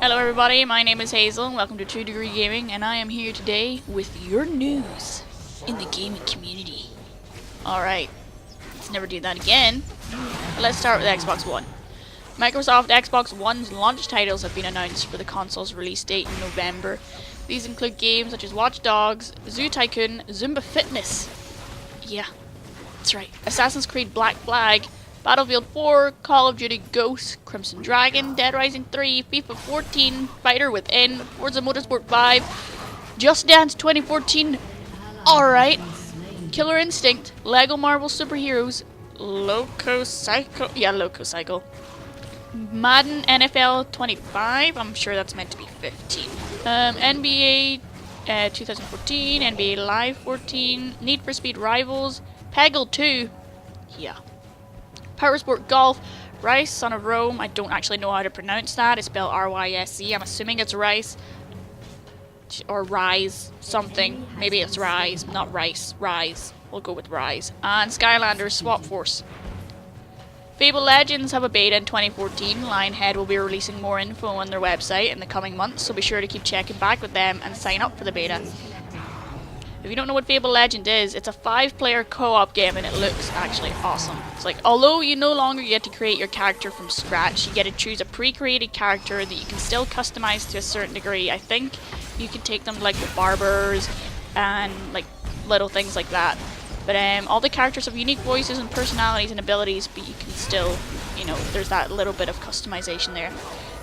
Hello everybody, my name is Hazel, and welcome to 2 Degree Gaming, and I am here today with your news in the gaming community. Alright, let's never do that again. But let's start with Xbox One. Microsoft Xbox One's launch titles have been announced for the console's release date in November. These include games such as Watch Dogs, Zoo Tycoon, Zumba Fitness. Yeah, that's right. Assassin's Creed Black Flag, Battlefield 4, Call of Duty Ghosts, Crimson Dragon, Dead Rising 3, FIFA 14, Fighter Within, Forza Motorsport 5, Just Dance 2014, alright, Killer Instinct, Lego Marvel Superheroes, Loco Cycle, Madden NFL 25, I'm sure that's meant to be 15, NBA 2014, NBA Live 14, Need for Speed Rivals, Peggle 2, yeah. Power Sport Golf, Rice, Son of Rome, I don't actually know how to pronounce that, it's spelled R-Y-S-E, I'm assuming it's Rice, or Rise, something, maybe it's Rise, not Rice, Rise, we'll go with Rise, and Skylanders Swap Force. Fable Legends have a beta in 2014, Lionhead will be releasing more info on their website in the coming months, so be sure to keep checking back with them and sign up for the beta. If you don't know what Fable Legends is, it's a 5-player co-op game and it looks actually awesome. It's like, although you no longer get to create your character from scratch, you get to choose a pre-created character that you can still customize to a certain degree. I think you can take them like the barbers and like little things like that. But all the characters have unique voices and personalities and abilities, but you can still, you know, there's that little bit of customization there.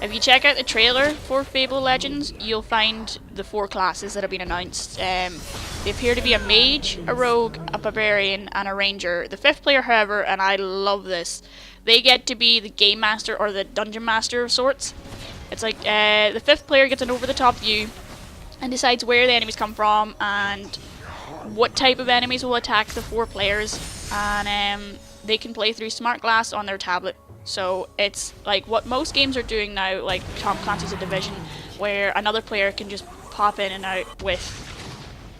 If you check out the trailer for Fable Legends, you'll find the 4 classes that have been announced. They appear to be a mage, a rogue, a barbarian, and a ranger. The 5th player, however, and I love this, they get to be the game master or the dungeon master of sorts. It's like the 5th player gets an over-the-top view and decides where the enemies come from and what type of enemies will attack the 4 players, and they can play through smart glass on their tablet. So it's like what most games are doing now, like Tom Clancy's A Division, where another player can just pop in and out with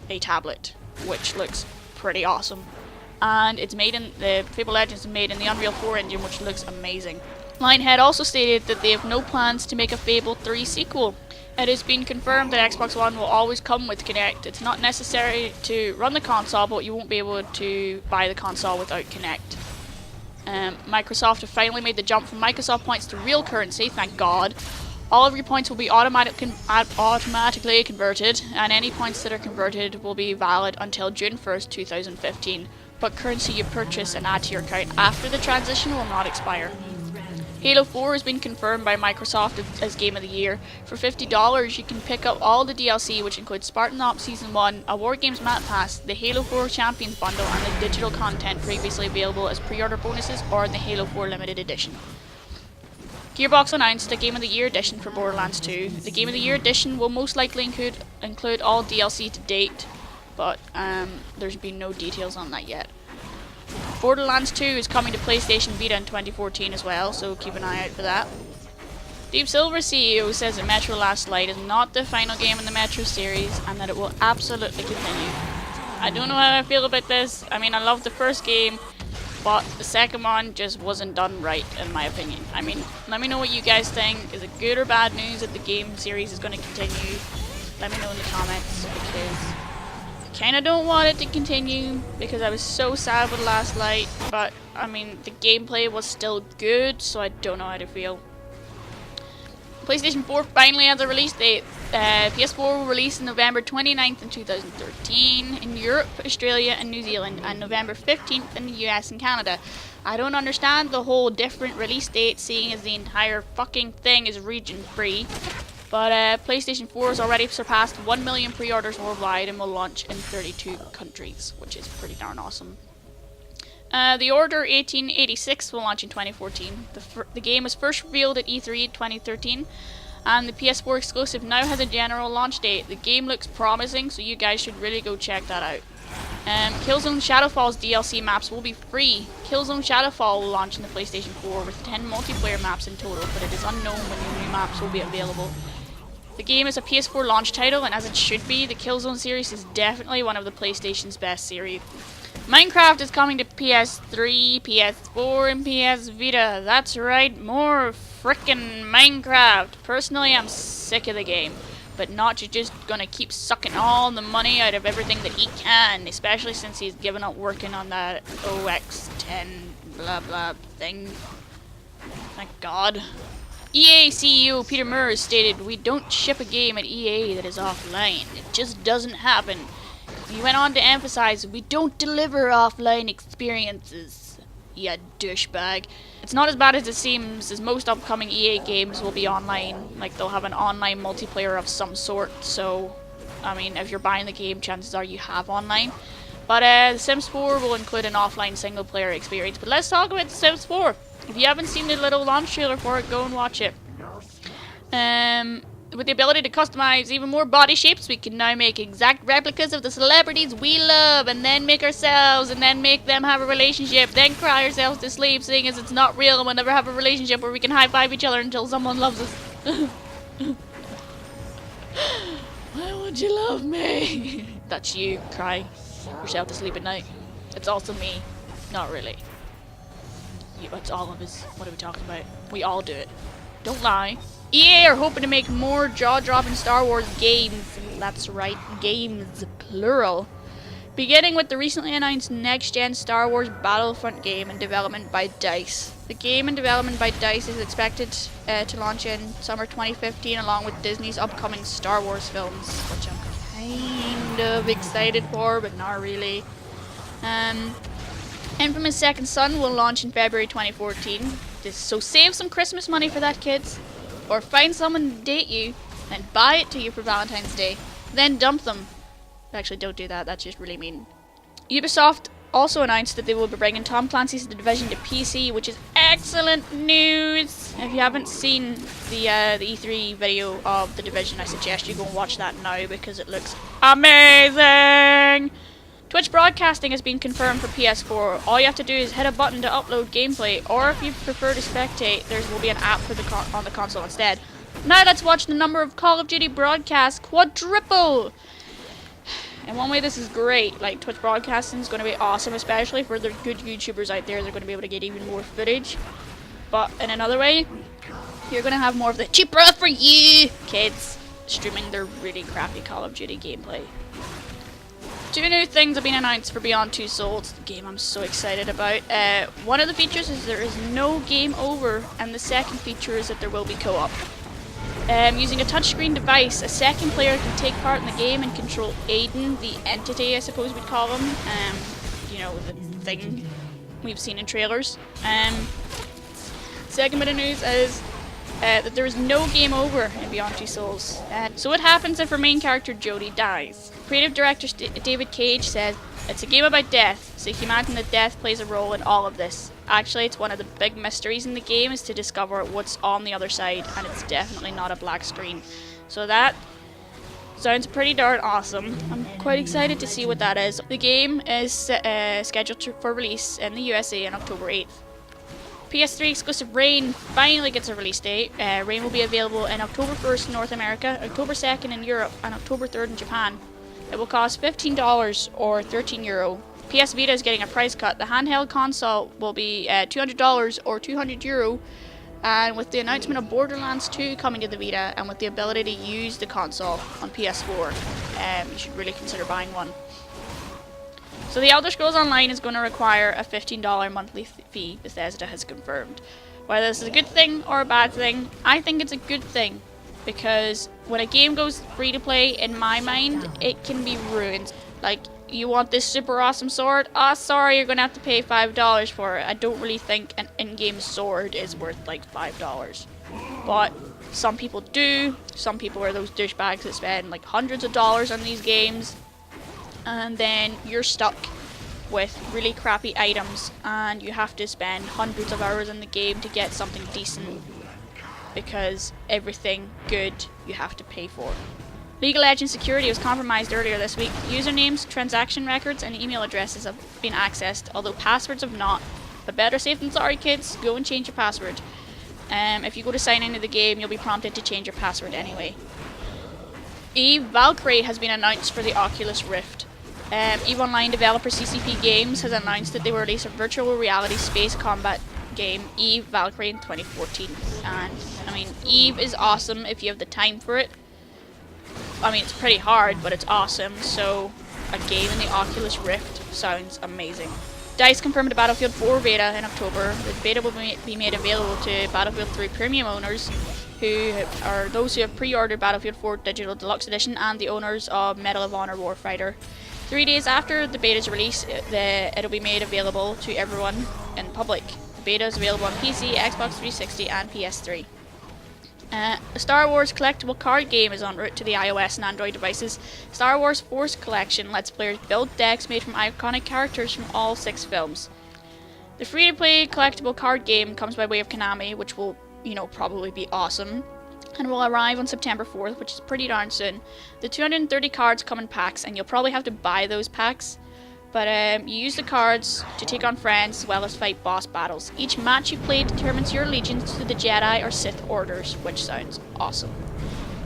a tablet, which looks pretty awesome. And it's made in the Fable Legends is made in the Unreal 4 engine, which looks amazing. Lionhead also stated that they have no plans to make a Fable 3 sequel. It has been confirmed that Xbox One will always come with Kinect. It's not necessary to run the console, but you won't be able to buy the console without Kinect. Microsoft have finally made the jump from Microsoft points to real currency, thank God. All of your points will be automatically converted, and any points that are converted will be valid until June 1st, 2015. But currency you purchase and add to your account after the transition will not expire. Halo 4 has been confirmed by Microsoft as Game of the Year. For $50, you can pick up all the DLC, which includes Spartan Ops Season 1, a War Games Map Pass, the Halo 4 Champions Bundle, and the digital content previously available as pre-order bonuses or the Halo 4 Limited Edition. Gearbox announced a Game of the Year edition for Borderlands 2. The Game of the Year edition will most likely include all DLC to date, but there's been no details on that yet. Borderlands 2 is coming to PlayStation Vita in 2014 as well, so keep an eye out for that. Deep Silver CEO says that Metro Last Light is not the final game in the Metro series and that it will absolutely continue. I don't know how I feel about this. I mean, I love the first game, but the second one just wasn't done right, in my opinion. I mean, let me know what you guys think. Is it good or bad news that the game series is going to continue? Let me know in the comments, because I kind of don't want it to continue, because I was so sad with Last Light, but, I mean, the gameplay was still good, so I don't know how to feel. PlayStation 4 finally has a release date. PS4 will release November 29th in 2013 in Europe, Australia and New Zealand, and November 15th in the US and Canada. I don't understand the whole different release date, seeing as the entire fucking thing is region free. But PlayStation 4 has already surpassed 1 million pre-orders worldwide and will launch in 32 countries, which is pretty darn awesome. The Order 1886 will launch in 2014. The game was first revealed at E3 2013, and the PS4 exclusive now has a general launch date. The game looks promising, so you guys should really go check that out. Killzone Shadowfall's DLC maps will be free. Killzone Shadowfall will launch in the PlayStation 4 with 10 multiplayer maps in total, but it is unknown when the new maps will be available. The game is a PS4 launch title, and as it should be, the Killzone series is definitely one of the PlayStation's best series. Minecraft is coming to PS3, PS4, and PS Vita. That's right, more frickin' Minecraft. Personally, I'm sick of the game, but Notch is just gonna keep sucking all the money out of everything that he can, especially since he's given up working on that OX10 blah blah thing. Thank God. EA CEO Peter Murs stated, "We don't ship a game at EA that is offline. It just doesn't happen." He went on to emphasize, "We don't deliver offline experiences." Yeah, douchebag. It's not as bad as it seems, as most upcoming EA games will be online. Like, they'll have an online multiplayer of some sort, so, I mean, if you're buying the game, chances are you have online. But The Sims 4 will include an offline single-player experience. But let's talk about The Sims 4. If you haven't seen the little launch trailer for it, go and watch it. With the ability to customize even more body shapes, we can now make exact replicas of the celebrities we love, and then make ourselves, and then make them have a relationship, then cry ourselves to sleep, seeing as it's not real and we'll never have a relationship where we can high-five each other until someone loves us. Why won't you love me? That's you, cry yourself to sleep at night. It's also me. Not really. It's all of us. What are we talking about? We all do it. Don't lie. EA are hoping to make more jaw-dropping Star Wars games. That's right, games, plural. Beginning with the recently announced next-gen Star Wars Battlefront game in development by DICE. The game in development by DICE is expected to launch in summer 2015 along with Disney's upcoming Star Wars films, which I'm kind of excited for, but not really. Infamous Second Son will launch in February 2014. So save some Christmas money for that, kids. Or find someone to date you, and buy it to you for Valentine's Day. Then dump them. Actually, don't do that. That's just really mean. Ubisoft also announced that they will be bringing Tom Clancy's The Division to PC, which is excellent news. If you haven't seen the E3 video of The Division, I suggest you go and watch that now because it looks amazing. Twitch broadcasting has been confirmed for PS4. All you have to do is hit a button to upload gameplay, or if you prefer to spectate, there will be an app for on the console instead. Now let's watch the number of Call of Duty broadcasts quadruple! In one way, this is great. Like, Twitch broadcasting is going to be awesome, especially for the good YouTubers out there. They're going to be able to get even more footage. But in another way, you're going to have more of the cheaper for you kids streaming their really crappy Call of Duty gameplay. 2 new things have been announced for Beyond Two Souls, the game I'm so excited about. One of the features is there is no game over, and the second feature is that there will be co-op. Using a touchscreen device, a second player can take part in the game and control Aiden, the entity I suppose we'd call him. You know, the thing we've seen in trailers. Second bit of news is that there is no game over in Beyond Two Souls. So what happens if our main character Jodie dies? Creative director David Cage says, "It's a game about death, so you can imagine that death plays a role in all of this. Actually, it's one of the big mysteries in the game is to discover what's on the other side, and it's definitely not a black screen." So that sounds pretty darn awesome. I'm quite excited to see what that is. The game is scheduled for release in the USA on October 8th. PS3 exclusive Rain finally gets a release date. Rain will be available in October 1st in North America, October 2nd in Europe, and October 3rd in Japan. It will cost $15 or €13. PS Vita is getting a price cut. The handheld console will be $200 or €200. And with the announcement of Borderlands 2 coming to the Vita, and with the ability to use the console on PS4, you should really consider buying one. So The Elder Scrolls Online is going to require a $15 monthly fee, Bethesda has confirmed. Whether this is a good thing or a bad thing, I think it's a good thing. Because when a game goes free to play, in my mind, it can be ruined. Like, you want this super awesome sword? Ah, sorry, you're going to have to pay $5 for it. I don't really think an in-game sword is worth like $5. But some people do. Some people are those douchebags that spend like hundreds of dollars on these games. And then you're stuck with really crappy items and you have to spend hundreds of hours in the game to get something decent. Because everything good you have to pay for. League of Legends security was compromised earlier this week. Usernames, transaction records, and email addresses have been accessed, although passwords have not. But better safe than sorry, kids. Go and change your password. If you go to sign into the game, you'll be prompted to change your password anyway. Eve Valkyrie has been announced for the Oculus Rift. EVE Online developer CCP Games has announced that they will release a virtual reality space combat game, EVE Valkyrie, in 2014. And I mean, EVE is awesome if you have the time for it. I mean, it's pretty hard, but it's awesome. So a game in the Oculus Rift sounds amazing. DICE confirmed the Battlefield 4 beta in October. The beta will be made available to Battlefield 3 premium owners, who are those who have pre-ordered Battlefield 4 Digital Deluxe Edition, and the owners of Medal of Honor Warfighter. 3 days after the beta's release, it'll be made available to everyone in public. The beta is available on PC, Xbox 360 and PS3. A Star Wars collectible card game is en route to the iOS and Android devices. Star Wars Force Collection lets players build decks made from iconic characters from all 6 films. The free-to-play collectible card game comes by way of Konami, which will, probably be awesome, and will arrive on September 4th, which is pretty darn soon. The 230 cards come in packs, and you'll probably have to buy those packs. But you use the cards to take on friends as well as fight boss battles. Each match you play determines your allegiance to the Jedi or Sith orders, which sounds awesome.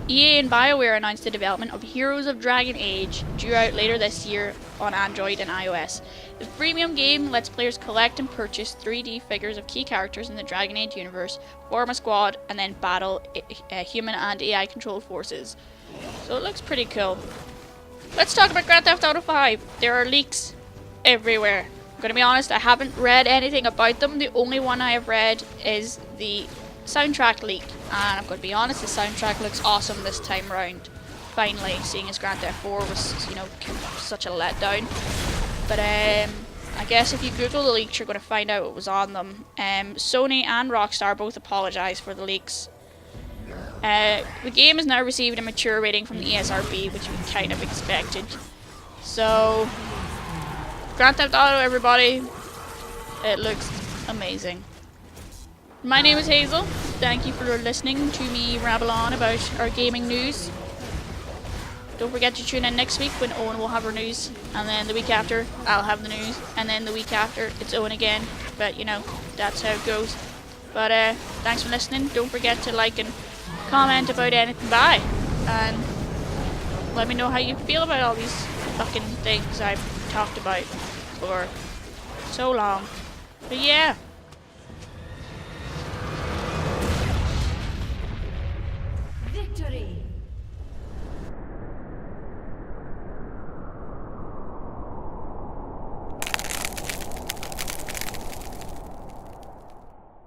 EA and BioWare announced the development of Heroes of Dragon Age, due out later this year on Android and iOS. The freemium game lets players collect and purchase 3D figures of key characters in the Dragon Age universe, form a squad, and then battle human and AI controlled forces. So it looks pretty cool. Let's talk about Grand Theft Auto 5. There are leaks everywhere. I'm gonna be honest, I haven't read anything about them. The only one I have read is the soundtrack leak, and I'm gonna be honest, the soundtrack looks awesome this time round. Finally, seeing as Grand Theft 4 was, such a letdown. But I guess if you Google the leaks, you're gonna find out what was on them. Sony and Rockstar both apologized for the leaks. The game has now received a mature rating from the ESRB, which we kind of expected. So, Grand Theft Auto, everybody, it looks amazing. My name is Hazel. Thank you for listening to me rabble on about our gaming news. Don't forget to tune in next week when Owen will have her news, and then the week after I'll have the news, and then the week after it's Owen again. But that's how it goes. But thanks for listening. Don't forget to like and comment about anything. Bye, and let me know how you feel about all these fucking things I've talked about for so long. But yeah.